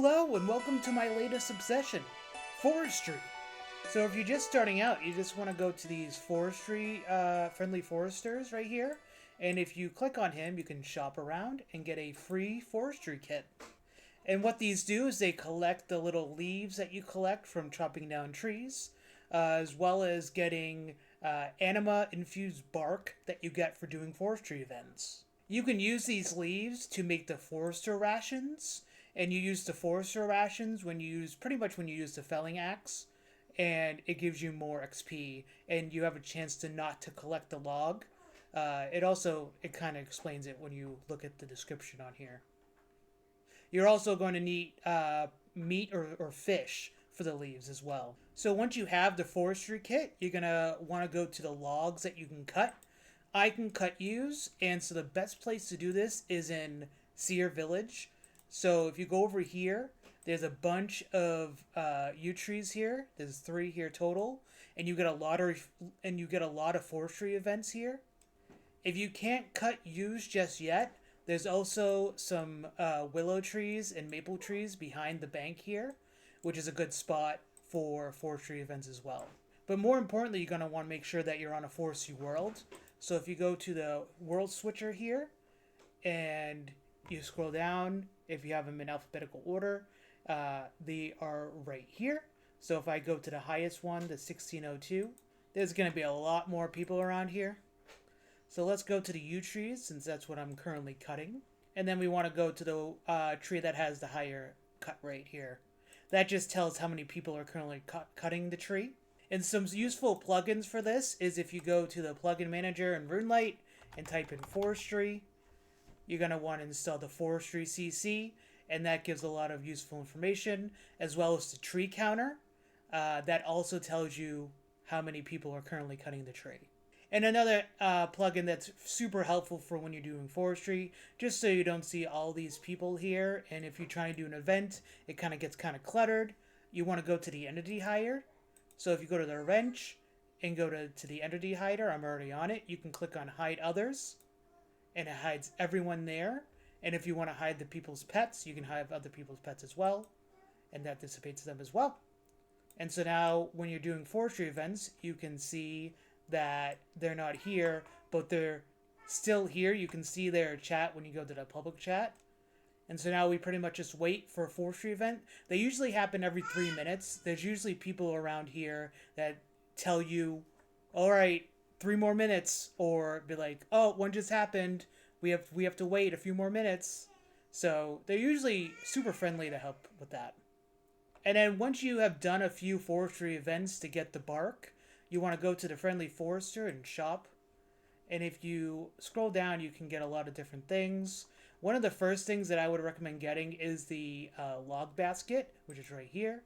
Hello and welcome to my latest obsession, forestry. So if you're just starting out, you just want to go to these forestry, friendly foresters right here. And if you click on him, you can shop around and get a free forestry kit. And what these do is they collect the little leaves that you collect from chopping down trees, as well as getting anima-infused bark that you get for doing forestry events. You can use these leaves to make the forester rations, and you use the forester rations when you use the felling axe, and it gives you more XP, and you have a chance to not to collect the log. It kind of explains it when you look at the description on here. You're also going to need meat or fish for the leaves as well. So once you have the forestry kit, you're going to want to go to the logs that you can cut. I can cut yews, and so the best place to do this is in Seer Village. So if you go over here, there's a bunch of yew trees here. There's 3 here total, and you get a lot of forestry events here. If you can't cut yews just yet, there's also some willow trees and maple trees behind the bank here, which is a good spot for forestry events as well. But more importantly, you're going to want to make sure that you're on a forestry world. So if you go to the world switcher here and you scroll down, if you have them in alphabetical order, they are right here. So if I go to the highest one, the 1602, there's going to be a lot more people around here. So let's go to the yew trees, since that's what I'm currently cutting. And then we want to go to the tree that has the higher cut rate here. That just tells how many people are currently cutting the tree. And some useful plugins for this is if you go to the plugin manager in RuneLite and type in forestry, you're going to want to install the forestry CC, and that gives a lot of useful information, as well as the tree counter. That also tells you how many people are currently cutting the tree. And another plugin that's super helpful for when you're doing forestry, just so you don't see all these people here, and if you're trying to do an event, it kind of gets kind of cluttered, you want to go to the entity hider. So if you go to the wrench and go to the entity hider, I'm already on it, you can click on hide others, and it hides everyone there. And if you want to hide the people's pets, you can hide other people's pets as well, and that dissipates them as well. And so now when you're doing forestry events, you can see that they're not here, but they're still here. You can see their chat when you go to the public chat. And so now we pretty much just wait for a forestry event. They usually happen every 3 minutes. There's usually people around here that tell you, all right, 3 more minutes, or be like, oh, one just happened. We have to wait a few more minutes. So they're usually super friendly to help with that. And then once you have done a few forestry events to get the bark, you want to go to the friendly forester and shop. And if you scroll down, you can get a lot of different things. One of the first things that I would recommend getting is the log basket, which is right here.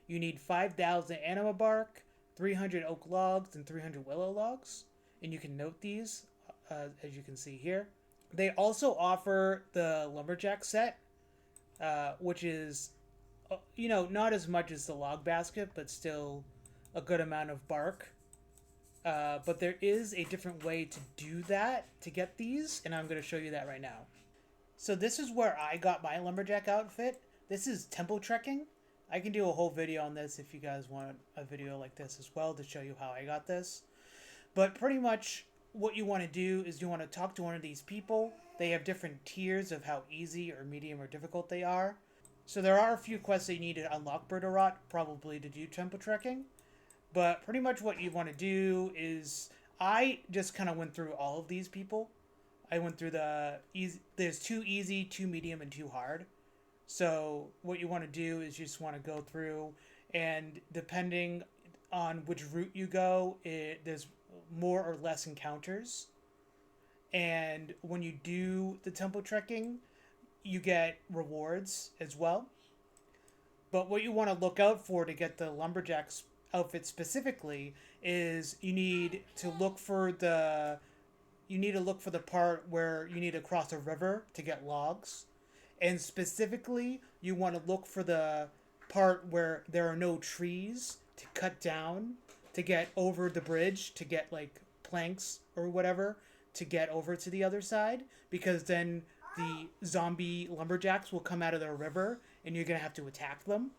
You need 5,000 anima bark, 300 oak logs, and 300 willow logs. And you can note these, as you can see here. They also offer the lumberjack set, which is, not as much as the log basket, but still a good amount of bark. But there is a different way to do that, to get these, and I'm going to show you that right now. So this is where I got my lumberjack outfit. This is temple trekking. I can do a whole video on this if you guys want a video like this as well to show you how I got this. But pretty much what you want to do is you want to talk to one of these people. They have different tiers of how easy or medium or difficult they are. So there are a few quests that you need to unlock Birderot, probably to do temple trekking. But pretty much what you want to do is, I just kind of went through all of these people. I went through the easy, there's 2 easy, 2 medium, and 2 hard. So what you want to do is you just want to go through, and depending on which route you go, there's more or less encounters. And when you do the temple trekking, you get rewards as well. But what you want to look out for to get the lumberjack's outfit specifically is you need to look for the part where you need to cross a river to get logs. And specifically, you want to look for the part where there are no trees to cut down to get over the bridge, to get like planks or whatever to get over to the other side, because then the zombie lumberjacks will come out of the river and you're going to have to attack them,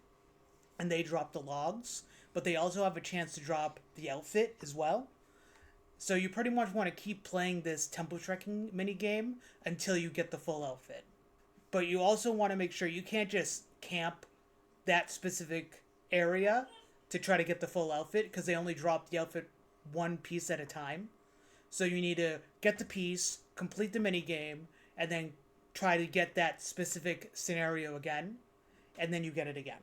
and they drop the logs, but they also have a chance to drop the outfit as well. So you pretty much want to keep playing this temple trekking mini game until you get the full outfit. But you also want to make sure you can't just camp that specific area to try to get the full outfit, because they only drop the outfit one piece at a time. So you need to get the piece, complete the mini game, and then try to get that specific scenario again, and then you get it again.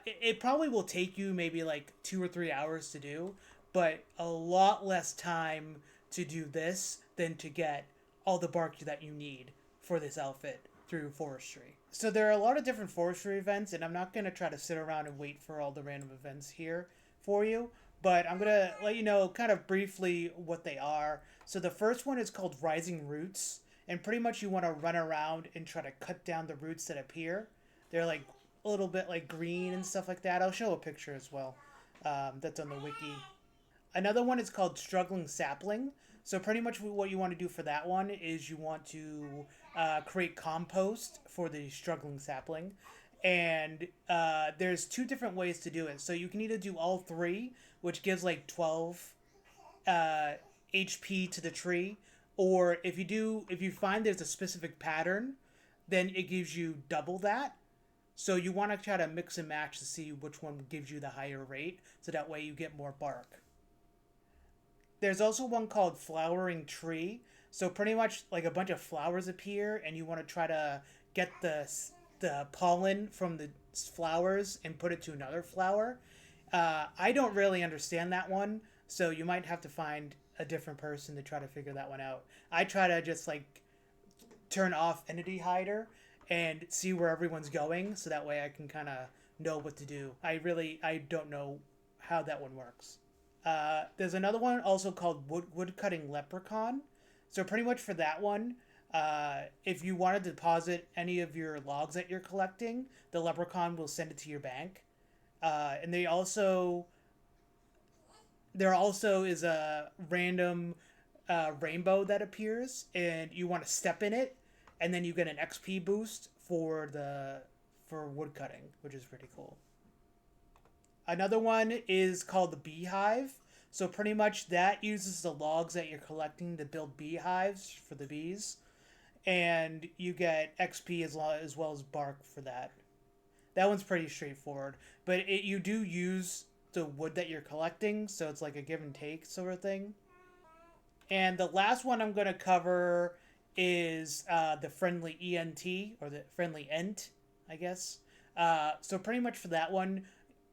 It probably will take you maybe like 2 or 3 hours to do, but a lot less time to do this than to get all the bark that you need for this outfit through forestry. So there are a lot of different forestry events, and I'm not going to try to sit around and wait for all the random events here for you, but I'm going to let you know kind of briefly what they are. So the first one is called Rising Roots, and pretty much you want to run around and try to cut down the roots that appear. They're like a little bit like green and stuff like that. I'll show a picture as well. That's on the wiki. Another one is called Struggling Sapling. So pretty much what you want to do for that one is you want to create compost for the struggling sapling. And there's 2 different ways to do it. So you can either do all 3, which gives like 12 HP to the tree. Or if you find there's a specific pattern, then it gives you double that. So you want to try to mix and match to see which one gives you the higher rate, so that way you get more bark. There's also one called Flowering Tree. So pretty much like a bunch of flowers appear, and you want to try to get the pollen from the flowers and put it to another flower. I don't really understand that one, so you might have to find a different person to try to figure that one out. I try to just like turn off Entity Hider and see where everyone's going, so that way I can kind of know what to do. I don't know how that one works. There's another one also called Woodcutting Leprechaun. So pretty much for that one, if you want to deposit any of your logs that you're collecting, the leprechaun will send it to your bank. And there also is a random rainbow that appears, and you want to step in it, and then you get an XP boost for woodcutting, which is pretty cool. Another one is called the Beehive. So pretty much that uses the logs that you're collecting to build beehives for the bees. And you get XP as well as bark for that. That one's pretty straightforward. But you do use the wood that you're collecting, so it's like a give and take sort of thing. And the last one I'm going to cover is the Friendly ENT, or the Friendly Ent, I guess. So pretty much for that one,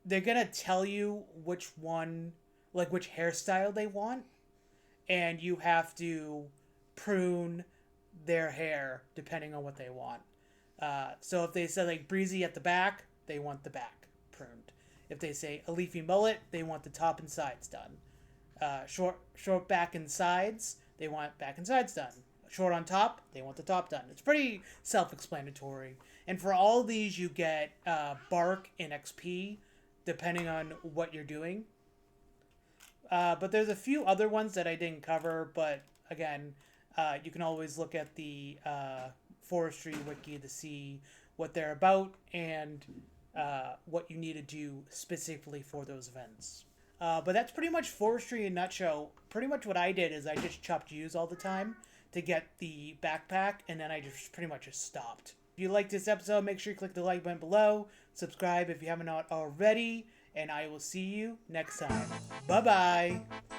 they're going to tell you which hairstyle they want, and you have to prune their hair depending on what they want. So if they say like breezy at the back, they want the back pruned. If they say a leafy mullet, they want the top and sides done. Short back and sides, they want back and sides done. Short on top, they want the top done. It's pretty self-explanatory. And for all these, you get bark and XP depending on what you're doing. But there's a few other ones that I didn't cover, but again, you can always look at the forestry wiki to see what they're about and what you need to do specifically for those events. But that's pretty much forestry in a nutshell. Pretty much what I did is I just chopped yews all the time to get the backpack, and then I just pretty much just stopped. If you liked this episode, make sure you click the like button below, subscribe if you haven't already, and I will see you next time. Bye-bye!